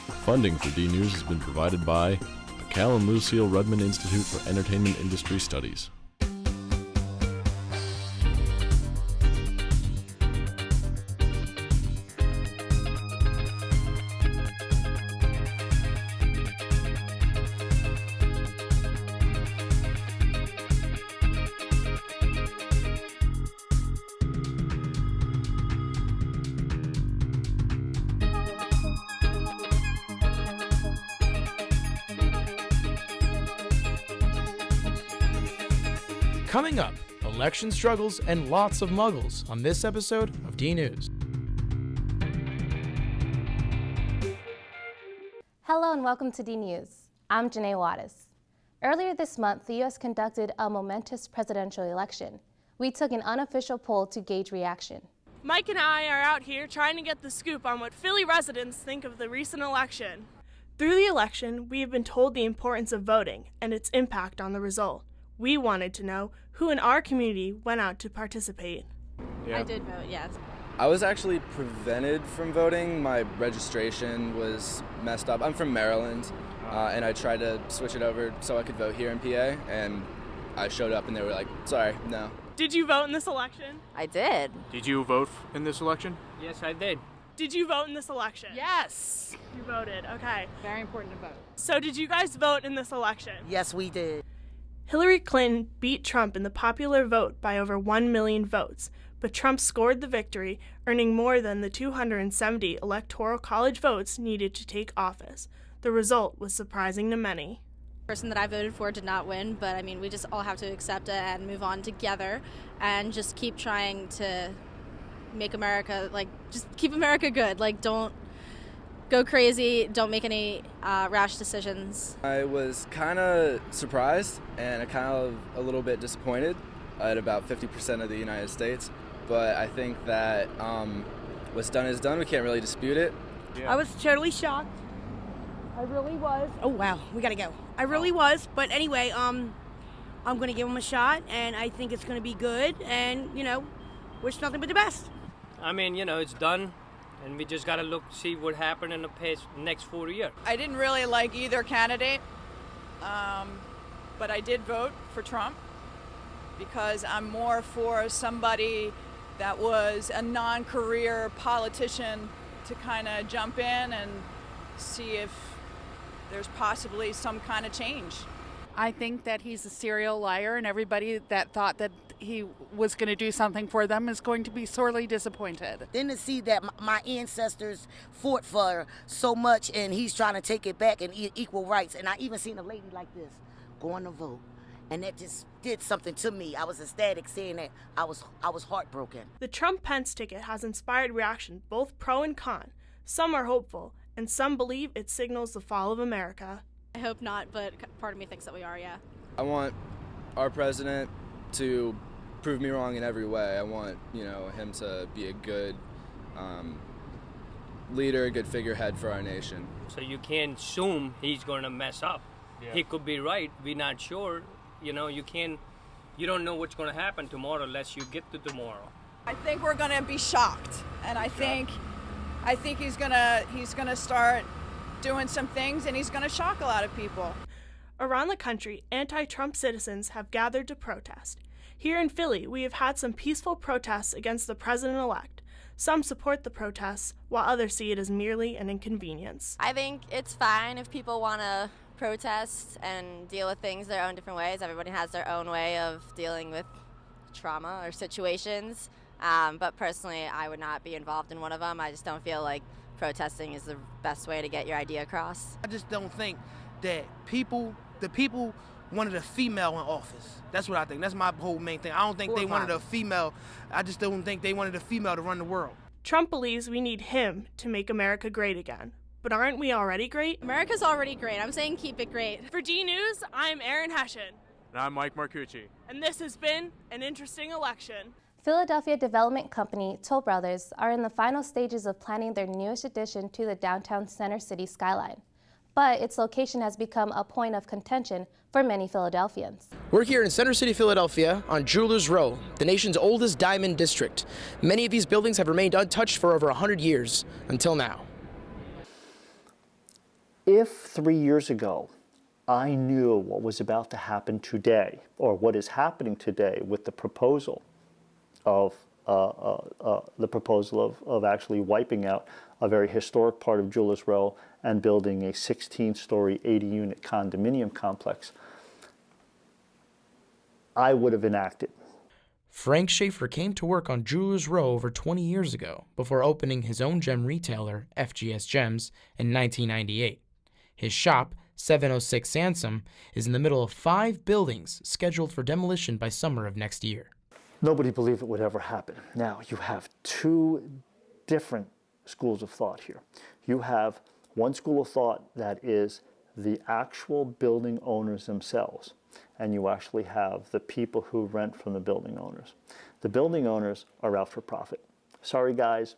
Funding for DNews has been provided by the Cal and Lucille Rudman Institute for Entertainment Industry Studies. Coming up, election struggles and lots of muggles on this episode of DNews. Hello and welcome to DNews. I'm Janae Wattis. Earlier this month, the U.S. conducted a momentous presidential election. We took an unofficial poll to gauge reaction. Mike and I are out here trying to get the scoop on what Philly residents think of the recent election. Through the election, we have been told the importance of voting and its impact on the result. We wanted to know who in our community went out to participate. Yeah. I did vote, yes. I was actually prevented from voting. My registration was messed up. I'm from Maryland, and I tried to switch it over so I could vote here in PA, and I showed up and they were like, sorry, no. Did you vote in this election? I did. Did you vote in this election? Yes, I did. Did you vote in this election? Yes. You voted, okay. Very important to vote. So did you guys vote in this election? Yes, we did. Hillary Clinton beat Trump in the popular vote by over 1 million votes, but Trump scored the victory, earning more than the 270 Electoral College votes needed to take office. The result was surprising to many. The person that I voted for did not win, but I mean, we just all have to accept it and move on together and just keep trying to make America, just keep America good. Don't go crazy, don't make any rash decisions. I was kind of surprised and kind of a little bit disappointed at about 50% of the United States, but I think that what's done is done. We can't really dispute it. Yeah. I was totally shocked. I really was. Oh wow, we gotta go. I really was, but anyway, I'm gonna give him a shot, and I think it's gonna be good, and wish nothing but the best. I mean, it's done. And we just got to see what happened in the next 4 years. I didn't really like either candidate, but I did vote for Trump because I'm more for somebody that was a non-career politician to kind of jump in and see if there's possibly some kind of change. I think that he's a serial liar, and everybody that thought that he was going to do something for them is going to be sorely disappointed. Then to see that my ancestors fought for so much and he's trying to take it back and equal rights. And I even seen a lady like this going to vote. And that just did something to me. I was ecstatic seeing that. I was heartbroken. The Trump-Pence ticket has inspired reaction, both pro and con. Some are hopeful, and some believe it signals the fall of America. I hope not, but part of me thinks that we are, yeah. I want our president to prove me wrong in every way. I want, him to be a good leader, a good figurehead for our nation. So you can't assume he's going to mess up. Yeah. He could be right. We're not sure. You don't know what's going to happen tomorrow unless you get to tomorrow. I think we're going to be shocked, and I think he's going to start doing some things, and he's going to shock a lot of people. Around the country, anti-Trump citizens have gathered to protest. Here in Philly, we have had some peaceful protests against the president-elect. Some support the protests, while others see it as merely an inconvenience. I think it's fine if people want to protest and deal with things their own different ways. Everybody has their own way of dealing with trauma or situations. But personally, I would not be involved in one of them. I just don't feel like protesting is the best way to get your idea across. I just don't think that the people wanted a female in office. That's what I think. That's my whole main thing. I don't think they wanted a female. I just don't think they wanted a female to run the world. Trump believes we need him to make America great again. But aren't we already great? America's already great. I'm saying keep it great. For DNews, I'm Erin Hession. And I'm Mike Marcucci. And this has been an interesting election. Philadelphia development company Toll Brothers are in the final stages of planning their newest addition to the downtown Center City skyline. But its location has become a point of contention for many Philadelphians. We're here in Center City, Philadelphia on Jewelers Row, the nation's oldest diamond district. Many of these buildings have remained untouched for over 100 years, until now. If 3 years ago I knew what was about to happen today, or what is happening today with the proposal of actually wiping out a very historic part of Jewelers Row and building a 16-story, 80-unit condominium complex, I would have enacted. Frank Schaefer came to work on Jewelers Row over 20 years ago before opening his own gem retailer, FGS Gems, in 1998. His shop, 706 Sansom, is in the middle of 5 buildings scheduled for demolition by summer of next year. Nobody believed it would ever happen. Now, you have 2 different schools of thought here. You have one school of thought that is the actual building owners themselves, and you actually have the people who rent from the building owners. The building owners are out for profit. Sorry guys,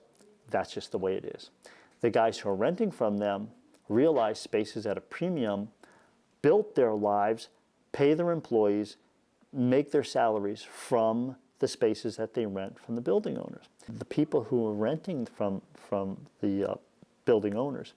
that's just the way it is. The guys who are renting from them realize spaces at a premium, built their lives, pay their employees, make their salaries from the spaces that they rent from the building owners. The people who are renting from the building owners,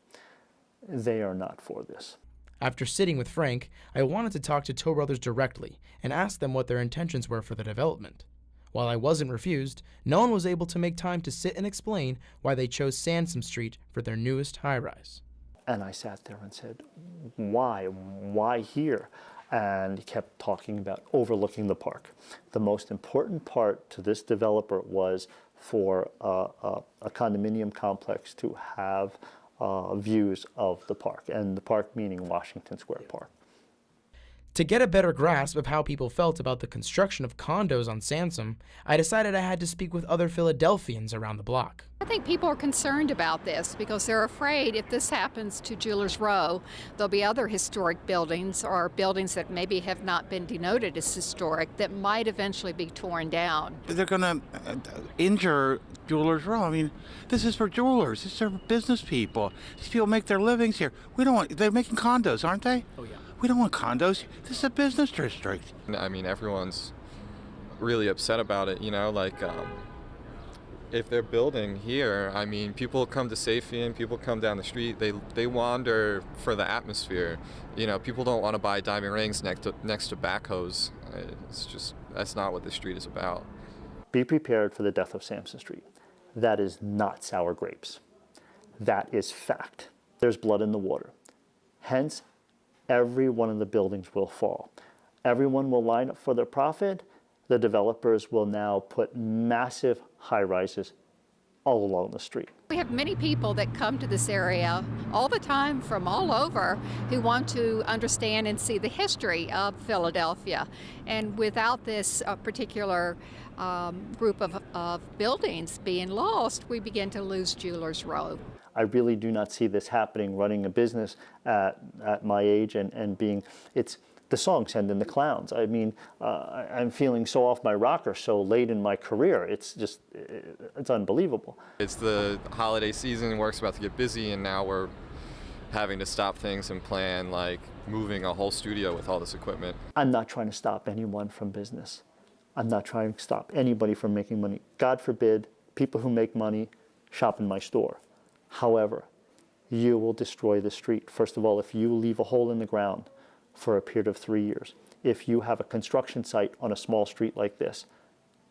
they are not for this. After sitting with Frank, I wanted to talk to Toll Brothers directly and ask them what their intentions were for the development. While I wasn't refused, no one was able to make time to sit and explain why they chose Sansom Street for their newest high-rise. And I sat there and said, why? Why here? And he kept talking about overlooking the park. The most important part to this developer was for a condominium complex to have views of the park, and the park meaning Washington Square Park. To get a better grasp of how people felt about the construction of condos on Sansom, I decided I had to speak with other Philadelphians around the block. I think people are concerned about this because they're afraid if this happens to Jewelers Row, there'll be other historic buildings or buildings that maybe have not been denoted as historic that might eventually be torn down. They're going to injure Jewelers Row. I mean, this is for jewelers. This is for business people. These people make their livings here. We don't want, they're making condos, aren't they? Oh, yeah. We don't want condos. This is a business district. I mean, everyone's really upset about it, you know, like if they're building here, I mean, people come to Sapien, people come down the street, they wander for the atmosphere. You know, people don't want to buy diamond rings next to backhoes. It's just, that's not what this street is about. Be prepared for the death of Sansom Street. That is not sour grapes. That is fact. There's blood in the water. Hence, every one of the buildings will fall. Everyone will line up for their profit. The developers will now put massive high-rises all along the street. We have many people that come to this area all the time from all over who want to understand and see the history of Philadelphia. And without this particular group of buildings being lost, we begin to lose Jewelers Row. I really do not see this happening, running a business at my age and being, it's the song Send in the Clowns. I mean, I'm feeling so off my rocker so late in my career. It's just, it's unbelievable. It's the holiday season, work's about to get busy, and now we're having to stop things and plan like moving a whole studio with all this equipment. I'm not trying to stop anyone from business. I'm not trying to stop anybody from making money. God forbid people who make money shop in my store. However, you will destroy the street. First of all, if you leave a hole in the ground for a period of 3 years, if you have a construction site on a small street like this,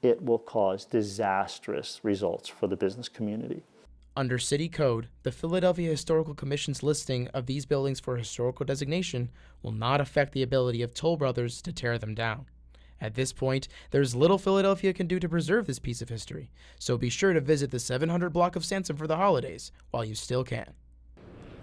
it will cause disastrous results for the business community. Under City Code, the Philadelphia Historical Commission's listing of these buildings for historical designation will not affect the ability of Toll Brothers to tear them down. At this point, there's little Philadelphia can do to preserve this piece of history, so be sure to visit the 700 block of Sansom for the holidays while you still can.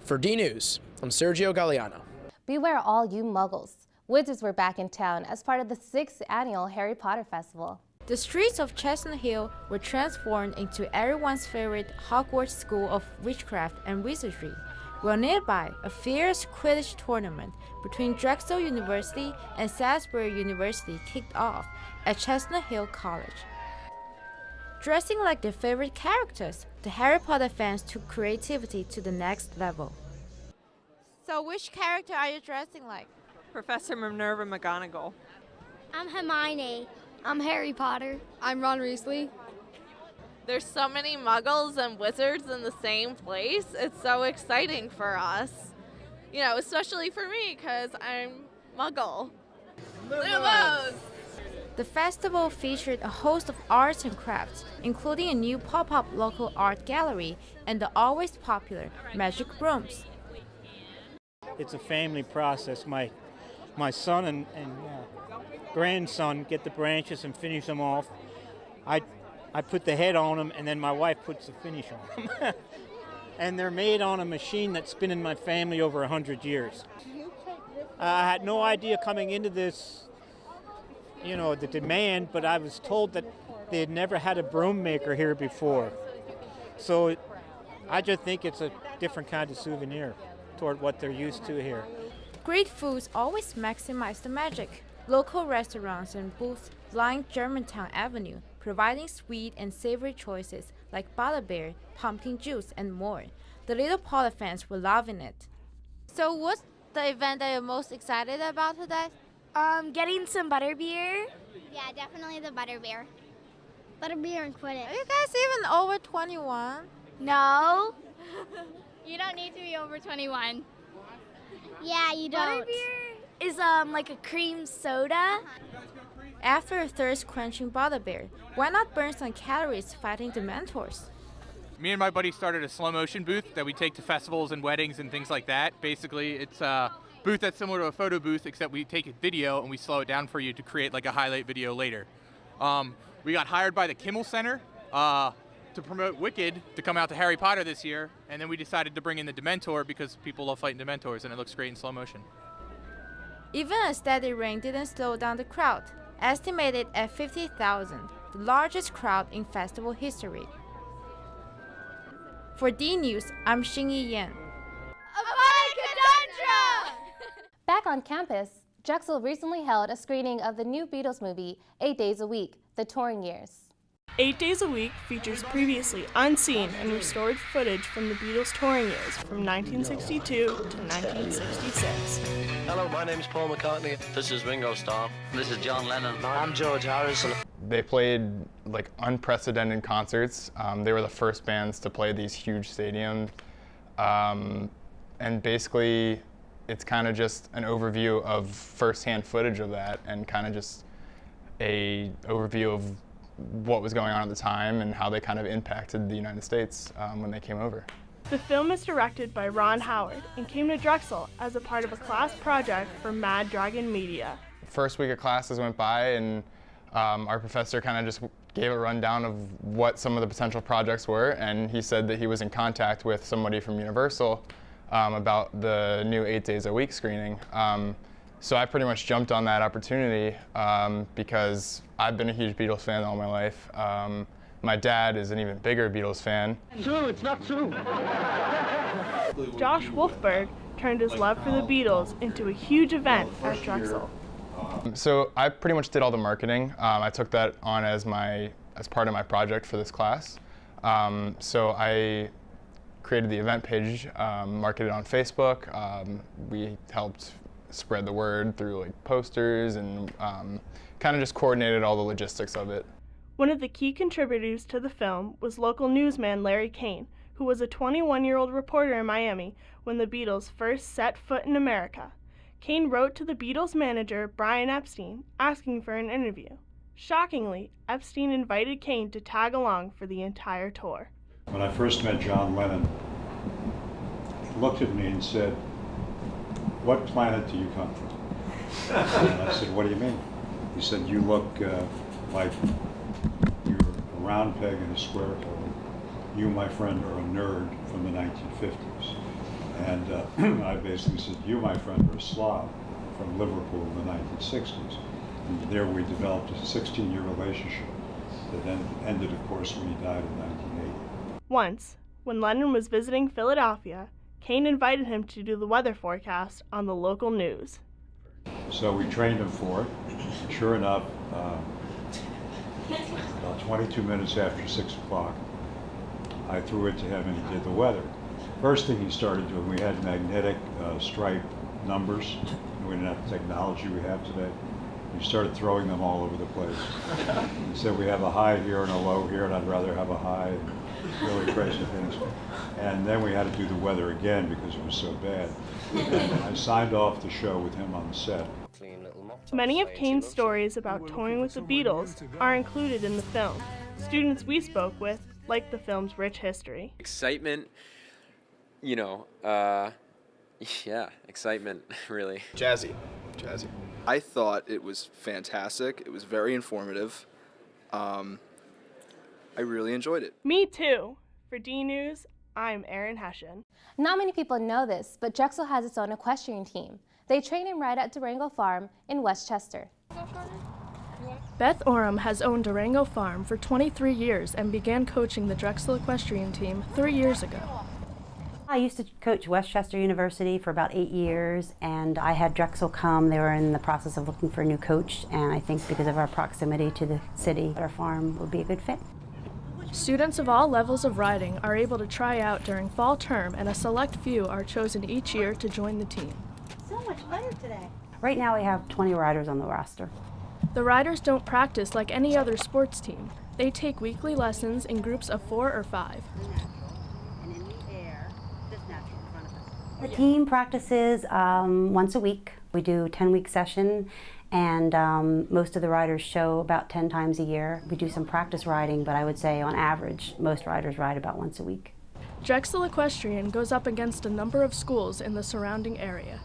For DNews, I'm Sergio Galliano. Beware all you muggles. Wizards were back in town as part of the 6th annual Harry Potter Festival. The streets of Chestnut Hill were transformed into everyone's favorite Hogwarts School of Witchcraft and Wizardry, while nearby, a fierce Quidditch tournament between Drexel University and Salisbury University kicked off at Chestnut Hill College. Dressing like their favorite characters, the Harry Potter fans took creativity to the next level. So which character are you dressing like? Professor Minerva McGonagall. I'm Hermione. I'm Harry Potter. I'm Ron Weasley. There's so many muggles and wizards in the same place. It's so exciting for us. you know, especially for me because I'm Muggle. Lumos! The festival featured a host of arts and crafts, including a new pop-up local art gallery and the always popular magic brooms. It's a family process. My son and grandson get the branches and finish them off. I put the head on them, and then my wife puts the finish on them. And they're made on a machine that's been in my family over 100 years. I had no idea coming into this, you know, the demand, but I was told that they had never had a broom maker here before. So I just think it's a different kind of souvenir toward what they're used to here. Great foods always maximize the magic. Local restaurants and booths line Germantown Avenue, providing sweet and savory choices like butterbeer, pumpkin juice, and more. The Little Potter fans were loving it. So what's the event that you're most excited about today? Getting some butterbeer. Yeah, definitely the butterbeer. Butterbeer and Quidditch. Are you guys even over 21? No. You don't need to be over 21. Yeah, you don't. Butterbeer is like a cream soda. After a thirst-quenching butterbeer, why not burn some calories fighting the mentors? Me and my buddy started a slow motion booth that we take to festivals and weddings and things like that. Basically, it's a booth that's similar to a photo booth, except we take a video and we slow it down for you to create like a highlight video later. We got hired by the Kimmel Center to promote Wicked to come out to Harry Potter this year, and then we decided to bring in the Dementor because people love fighting Dementors and it looks great in slow motion. Even a steady rain didn't slow down the crowd, estimated at 50,000, the largest crowd in festival history. For DNews, I'm Xingyi Yan. Back on campus, Drexel recently held a screening of the new Beatles movie, 8 Days a Week, The Touring Years. 8 Days a Week features previously unseen and restored footage from the Beatles' touring years from 1962 to 1966. Hello, my name's Paul McCartney. This is Ringo Starr. This is John Lennon. I'm George Harrison. They played like unprecedented concerts. They were the first bands to play these huge stadiums. And basically, it's kind of just an overview of first-hand footage of that and kind of just a overview of what was going on at the time and how they kind of impacted the United States when they came over. The film is directed by Ron Howard and came to Drexel as a part of a class project for Mad Dragon Media. First week of classes went by and our professor kind of just gave a rundown of what some of the potential projects were, and he said that he was in contact with somebody from Universal about the new 8 Days a Week screening. So I pretty much jumped on that opportunity because I've been a huge Beatles fan all my life. My dad is an even bigger Beatles fan. True, it's not true. Josh Wolfberg turned his love for the Beatles into a huge event at Drexel. So I pretty much did all the marketing. I took that on as part of my project for this class. So I created the event page, marketed on Facebook. We helped spread the word through like posters and kind of just coordinated all the logistics of it. One of the key contributors to the film was local newsman Larry Kane, who was a 21-year-old reporter in Miami when the Beatles first set foot in America. Kane wrote to the Beatles' manager, Brian Epstein, asking for an interview. Shockingly, Epstein invited Kane to tag along for the entire tour. When I first met John Lennon, he looked at me and said, "What planet do you come from?" And I said, "What do you mean?" He said, "You look like you're a round peg in a square hole. You, my friend, are a nerd from the 1950s. And I basically said, you, my friend, are a Slav from Liverpool in the 1960s. And there we developed a 16-year relationship that then ended, of course, when he died in 1980. Once, when Lennon was visiting Philadelphia, Kane invited him to do the weather forecast on the local news. So we trained him for it. Sure enough, about 22 minutes after 6 o'clock, I threw it to him and he did the weather. First thing he started doing, we had magnetic stripe numbers. We didn't have the technology we have today. He started throwing them all over the place. He said, we have a high here and a low here, and I'd rather have a high. really crazy things. And then we had to do the weather again because it was so bad. And I signed off the show with him on the set. Many of Kane's stories about touring with the Beatles are included in the film. Students we spoke with liked the film's rich history. Excitement, excitement, really. Jazzy. I thought it was fantastic. It was very informative. I really enjoyed it. Me too. For DNews, I'm Erin Hession. Not many people know this, but Drexel has its own equestrian team. They train and ride at Durango Farm in Westchester. Beth Oram has owned Durango Farm for 23 years and began coaching the Drexel equestrian team 3 years ago. I used to coach Westchester University for about 8 years, and I had Drexel come. They were in the process of looking for a new coach, and I think because of our proximity to the city, our farm would be a good fit. Students of all levels of riding are able to try out during fall term, and a select few are chosen each year to join the team. So much better today. Right now we have 20 riders on the roster. The riders don't practice like any other sports team. They take weekly lessons in groups of 4 or 5. The team practices once a week. We do a 10-week session, and most of the riders show about 10 times a year. We do some practice riding, but I would say on average, most riders ride about once a week. Drexel Equestrian goes up against a number of schools in the surrounding area.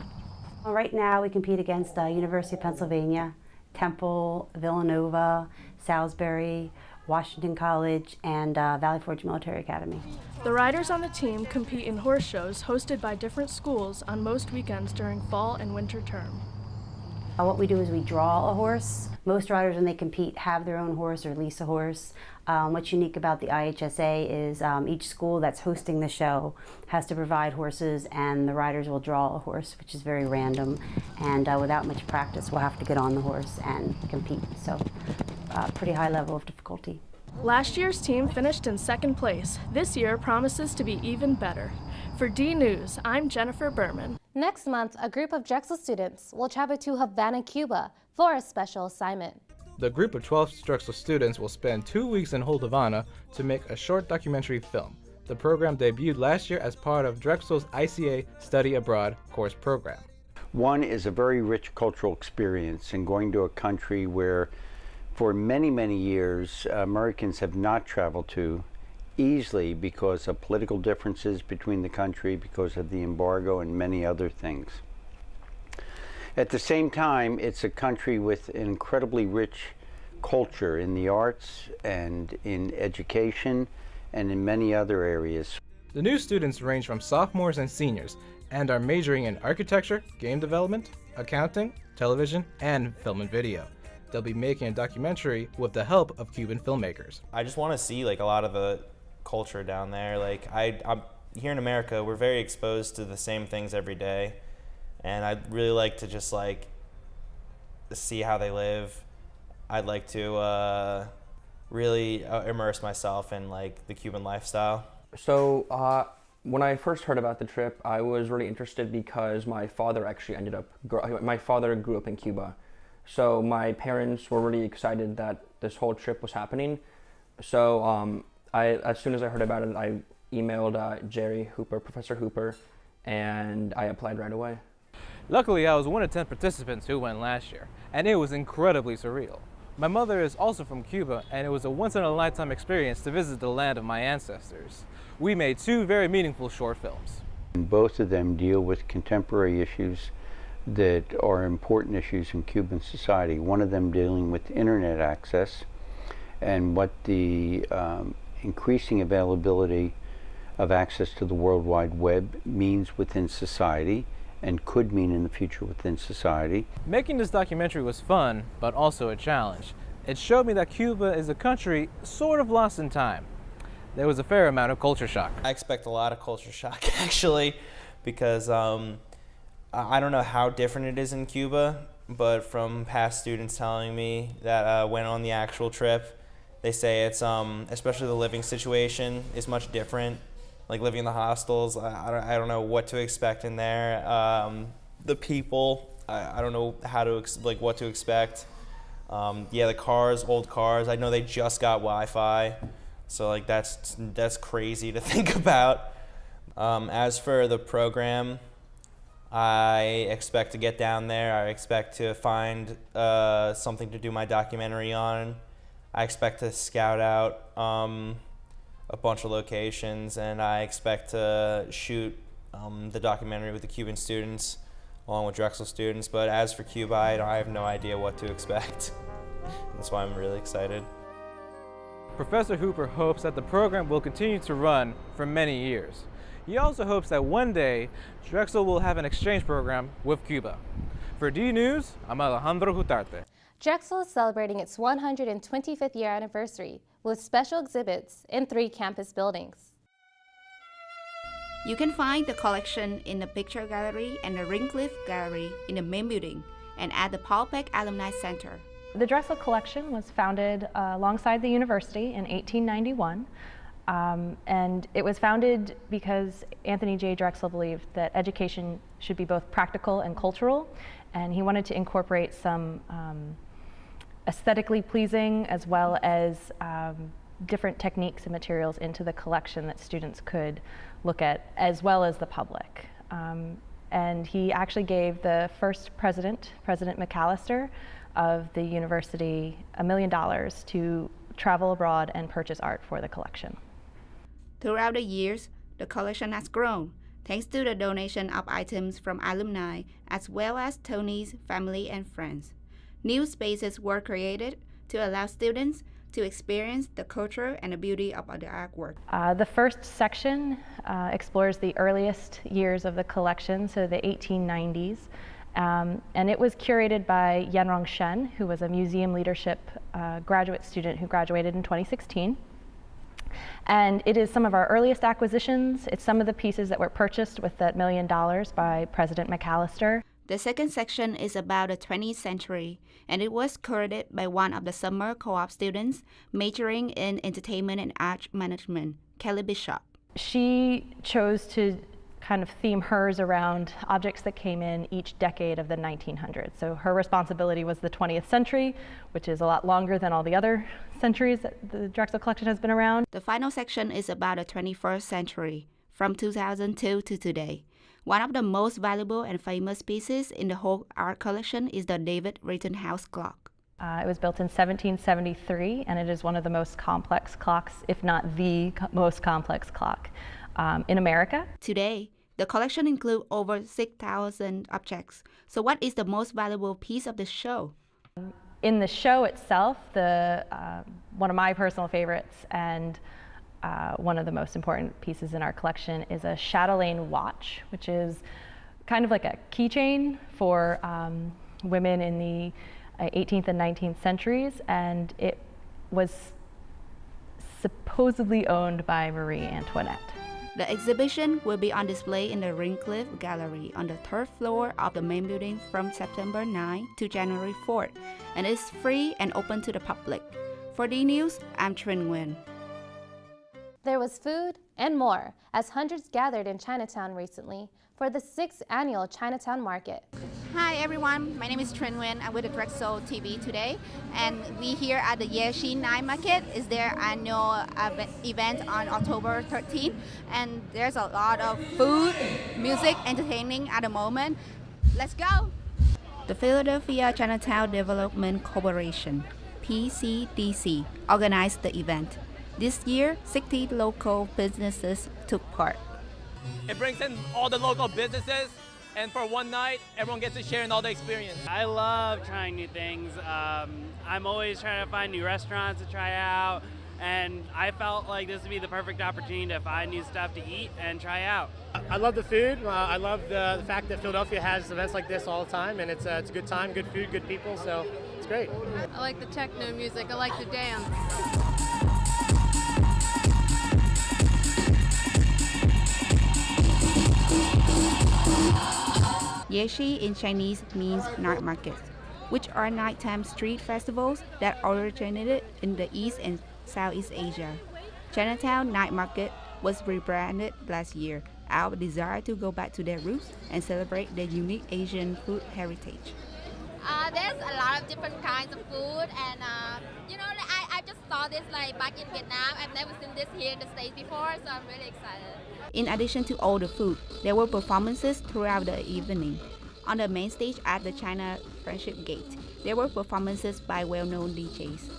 Right now we compete against University of Pennsylvania, Temple, Villanova, Salisbury, Washington College, and Valley Forge Military Academy. The riders on the team compete in horse shows hosted by different schools on most weekends during fall and winter term. What we do is we draw a horse. Most riders, when they compete, have their own horse or lease a horse. What's unique about the IHSA is each school that's hosting the show has to provide horses, and the riders will draw a horse, which is very random. And without much practice, we'll have to get on the horse and compete. So, pretty high level of difficulty. Last year's team finished in 2nd place. This year promises to be even better. For DNews, I'm Jennifer Berman. Next month, a group of Drexel students will travel to Havana, Cuba for a special assignment. The group of 12 Drexel students will spend 2 weeks in Havana to make a short documentary film. The program debuted last year as part of Drexel's ICA Study Abroad course program. One is a very rich cultural experience in going to a country where for many, many years Americans have not traveled to easily because of political differences between the country, because of the embargo and many other things. At the same time, it's a country with an incredibly rich culture in the arts and in education and in many other areas. The new students range from sophomores and seniors and are majoring in architecture, game development, accounting, television, and film and video. They'll be making a documentary with the help of Cuban filmmakers. I just want to see a lot of the culture down there. I'm here in America, we're very exposed to the same things every day. And I'd really like to just see how they live. I'd like to really immerse myself in the Cuban lifestyle. So when I first heard about the trip, I was really interested because my father actually my father grew up in Cuba. So my parents were really excited that this whole trip was happening. So as soon as I heard about it, I emailed Jerry Hooper, Professor Hooper, and I applied right away. Luckily, I was one of 10 participants who went last year, and it was incredibly surreal. My mother is also from Cuba, and it was a once-in-a-lifetime experience to visit the land of my ancestors. We made 2 very meaningful short films. Both of them deal with contemporary issues that are important issues in Cuban society. One of them dealing with internet access and what the increasing availability of access to the World Wide Web means within society and could mean in the future within society. Making this documentary was fun, but also a challenge. It showed me that Cuba is a country sort of lost in time. There was a fair amount of culture shock. I expect a lot of culture shock, actually, because I don't know how different it is in Cuba, but from past students telling me that went on the actual trip, they say it's, especially the living situation, is much different. Living in the hostels, I don't know what to expect in there. The people, I don't know what to expect. The cars, old cars, I know they just got Wi-Fi. So like that's crazy to think about. As for the program, I expect to get down there. I expect to find something to do my documentary on. I expect to scout out a bunch of locations, and I expect to shoot the documentary with the Cuban students along with Drexel students. But as for Cuba, I have no idea what to expect. That's why I'm really excited. Professor Hooper hopes that the program will continue to run for many years. He also hopes that one day Drexel will have an exchange program with Cuba. For DNews, I'm Alejandro Hutarte. Drexel is celebrating its 125th year anniversary with special exhibits in 3 campus buildings. You can find the collection in the Picture Gallery and the Ringcliffe Gallery in the main building and at the Paul Peck Alumni Center. The Drexel Collection was founded alongside the university in 1891. And it was founded because Anthony J. Drexel believed that education should be both practical and cultural, and he wanted to incorporate some aesthetically pleasing as well as different techniques and materials into the collection that students could look at, as well as the public. And he actually gave the first president, President McAllister of the university, $1 million to travel abroad and purchase art for the collection. Throughout the years, the collection has grown, thanks to the donation of items from alumni, as well as Tony's family and friends. New spaces were created to allow students to experience the culture and the beauty of the artwork. The first section explores the earliest years of the collection, so the 1890s. And it was curated by Yanrong Shen, who was a museum leadership graduate student who graduated in 2016. And it is some of our earliest acquisitions. It's some of the pieces that were purchased with that $1 million by President McAllister. The second section is about the 20th century, and it was curated by one of the summer co-op students majoring in entertainment and art management, Kelly Bishop. She chose to kind of theme hers around objects that came in each decade of the 1900s. So her responsibility was the 20th century, which is a lot longer than all the other centuries that the Drexel Collection has been around. The final section is about the 21st century, from 2002 to today. One of the most valuable and famous pieces in the whole art collection is the David Rittenhouse clock. It was built in 1773, and it is one of the most complex clocks, if not the most complex clock in America. Today, the collection includes over 6,000 objects. So what is the most valuable piece of the show? In the show itself, one of my personal favorites and one of the most important pieces in our collection is a chatelaine watch, which is kind of like a keychain for women in the 18th and 19th centuries, and it was supposedly owned by Marie Antoinette. The exhibition will be on display in the Ringcliffe Gallery on the 3rd floor of the main building from September 9 to January 4th, and is free and open to the public. For DNews, I'm Trin Nguyen. There was food and more as hundreds gathered in Chinatown recently for the 6th annual Chinatown Market. Hi everyone, my name is Trin Nguyen. I'm with the Drexel TV today, and we here at the Yeshi Night Market is their annual event on October 13th, and there's a lot of food, music, entertaining at the moment. Let's go! The Philadelphia Chinatown Development Corporation, PCDC, organized the event. This year, 60 local businesses took part. It brings in all the local businesses, and for one night, everyone gets to share in all the experience. I love trying new things. I'm always trying to find new restaurants to try out, and I felt like this would be the perfect opportunity to find new stuff to eat and try out. I love the food. I love the fact that Philadelphia has events like this all the time, and it's a good time, good food, good people, so it's great. I like the techno music. I like to dance. Yeshi in Chinese means night markets, which are nighttime street festivals that originated in the East and Southeast Asia. Chinatown Night Market was rebranded last year out of a desire to go back to their roots and celebrate their unique Asian food heritage. There's a lot of different kinds of food, and I just saw this like back in Vietnam. I've never seen this here in the States before, so I'm really excited. In addition to all the food, there were performances throughout the evening. On the main stage at the China Friendship Gate, there were performances by well-known DJs.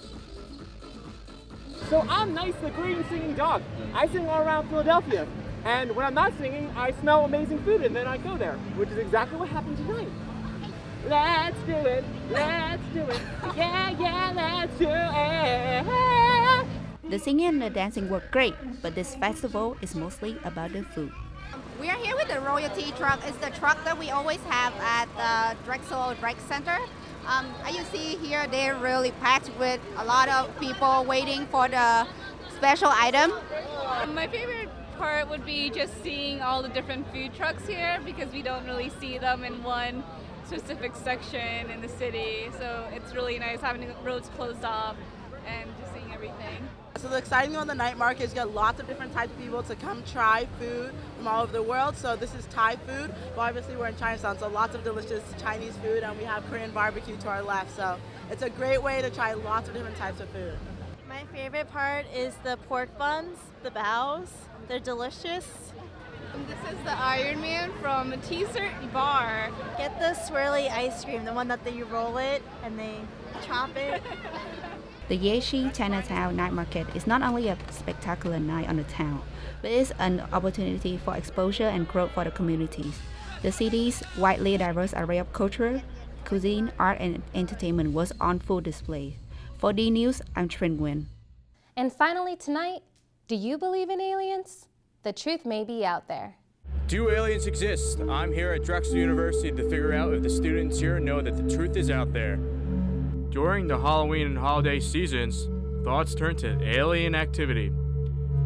So I'm Nice the Green Singing Dog. I sing all around Philadelphia. And when I'm not singing, I smell amazing food and then I go there, which is exactly what happened tonight. Let's do it, let's do it, yeah, let's do it. The singing and the dancing were great, but this festival is mostly about the food. We are here with the royalty truck. It's the truck that we always have at the Drexel Rec Center. As you see here, they're really packed with a lot of people waiting for the special item. My favorite part would be just seeing all the different food trucks here because we don't really see them in one specific section in the city. So it's really nice having the roads closed off and just seeing everything. So the exciting thing on the night market is you get lots of different types of people to come try food from all over the world. So this is Thai food, but obviously we're in Chinatown, so lots of delicious Chinese food, and we have Korean barbecue to our left. So it's a great way to try lots of different types of food. My favorite part is the pork buns, the baos. They're delicious. This is the Iron Man from a T-shirt bar. Get the swirly ice cream, the one that you roll it and they chop it. The Yeshi Chinatown Night Market is not only a spectacular night on the town, but it's an opportunity for exposure and growth for the communities. The city's widely diverse array of culture, cuisine, art, and entertainment was on full display. For DNews, I'm Trin Nguyen. And finally tonight, do you believe in aliens? The truth may be out there. Do aliens exist? I'm here at Drexel University to figure out if the students here know that the truth is out there. During the Halloween and holiday seasons, thoughts turn to alien activity.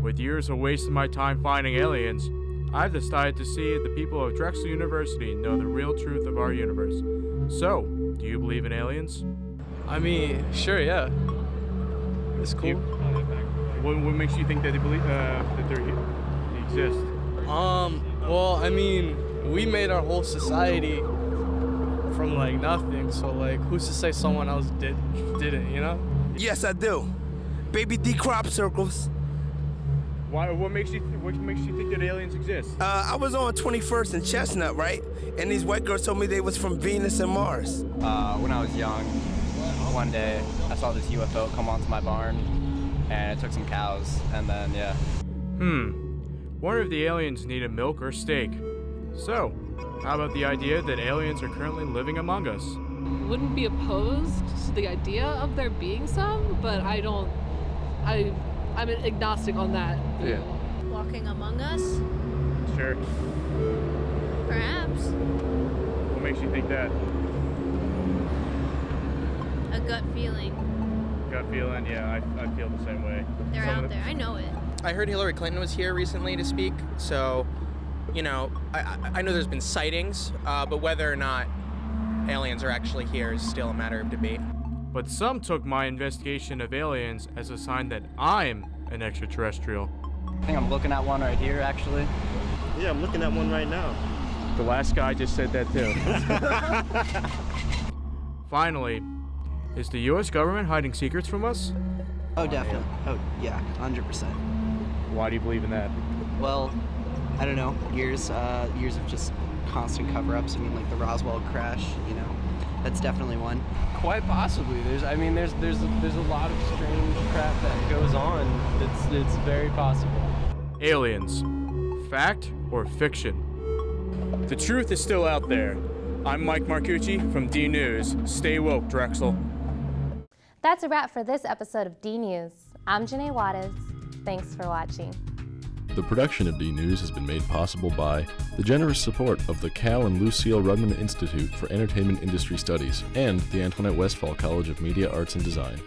With years of wasting my time finding aliens, I've decided to see if the people of Drexel University know the real truth of our universe. So, do you believe in aliens? I mean, sure, yeah. It's cool. What makes you think that they believe that they exist? Well, I mean, we made our whole society from like nothing, so like who's to say someone else didn't, you know? Yes, I do. Baby D crop circles. Why? What makes you think that aliens exist? I was on 21st and Chestnut, right? And these white girls told me they was from Venus and Mars. When I was young, one day I saw this UFO come onto my barn, and it took some cows, and then yeah. Wonder if the aliens needed milk or steak. So, how about the idea that aliens are currently living among us? Wouldn't be opposed to the idea of there being some, but I'm agnostic on that. Yeah. Walking among us? Sure. Perhaps. What makes you think that? A gut feeling. Gut feeling? Yeah, I feel the same way. They're out there. I know it. I heard Hillary Clinton was here recently to speak, so, you know, I know there's been sightings, but whether or not aliens are actually here is still a matter of debate. But some took my investigation of aliens as a sign that I'm an extraterrestrial. I think I'm looking at one right here, actually. Yeah, I'm looking at one right now. The last guy just said that too. Finally, is the U.S. government hiding secrets from us? Oh, definitely. Oh, yeah, 100%. Why do you believe in that? Well, I don't know. Years of just constant cover-ups. I mean, like the Roswell crash. You know, that's definitely one. Quite possibly. There's a lot of strange crap that goes on. It's very possible. Aliens, fact or fiction? The truth is still out there. I'm Mike Marcucci from DNews. Stay woke, Drexel. That's a wrap for this episode of DNews. I'm Janae Wattis. Thanks for watching. The production of DNews has been made possible by the generous support of the Cal and Lucille Rudman Institute for Entertainment Industry Studies and the Antoinette Westphal College of Media Arts and Design.